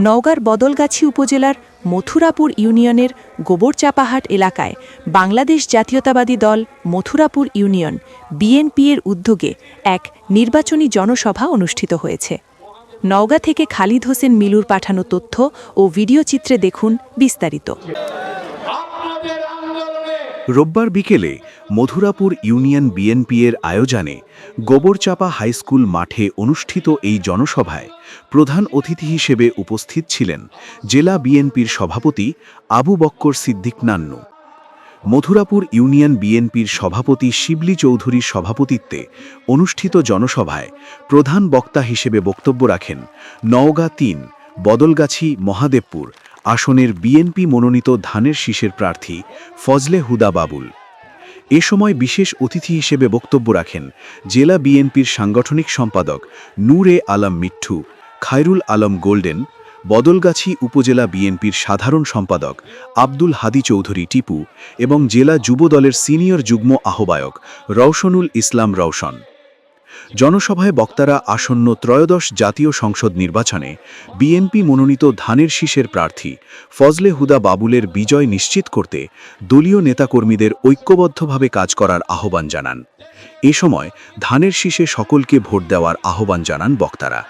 নওগাঁর বদলগাছি উপজেলার মথুরাপুর ইউনিয়নের গোবরচাপাহাট এলাকায় বাংলাদেশ জাতীয়তাবাদী দল মথুরাপুর ইউনিয়ন বিএনপি-এর উদ্যোগে এক নির্বাচনী জনসভা অনুষ্ঠিত হয়েছে। নওগাঁ থেকে খালিদ হোসেন মিলুর পাঠানো তথ্য ও ভিডিও চিত্রে দেখুন বিস্তারিত। রোববার বিকেলে মথুরাপুর ইউনিয়ন বিএনপি-এর আয়োজনে গোবরচাপা হাইস্কুল মাঠে অনুষ্ঠিত এই জনসভায় প্রধান অতিথি হিসেবে উপস্থিত ছিলেন জেলা বিএনপির সভাপতি আবু বক্কর সিদ্দিক নান্নু। মথুরাপুর ইউনিয়ন বিএনপির সভাপতি শিবলি চৌধুরীর সভাপতিত্বে অনুষ্ঠিত জনসভায় প্রধান বক্তা হিসেবে বক্তব্য রাখেন নওগাঁ ৩ বদলগাছি মহাদেবপুর আসনের বিএনপি মনোনীত ধানের শীষের প্রার্থী ফজলে হুদা বাবুল। এ সময় বিশেষ অতিথি হিসেবে বক্তব্য রাখেন জেলা বিএনপির সাংগঠনিক সম্পাদক নূরে আলম মিঠু, খায়রুল আলম গোল্ডেন, বদলগাছি উপজেলা বিএনপির সাধারণ সম্পাদক আব্দুল হাদি চৌধুরী টিপু এবং জেলা যুবদলের সিনিয়র যুগ্ম আহ্বায়ক রওশনুল ইসলাম রওশন। জনসভায় বক্তারা আসন্ন ত্রয়োদশ জাতীয় সংসদ নির্বাচনে বিএনপি মনোনীত ধানের শীষের প্রার্থী ফজলে হুদা বাবুলের বিজয় নিশ্চিত করতে দলীয় নেতাকর্মীদের ঐক্যবদ্ধভাবে কাজ করার আহ্বান জানান। এ সময় ধানের শীষে সকলকে ভোট দেওয়ার আহ্বান জানান বক্তারা।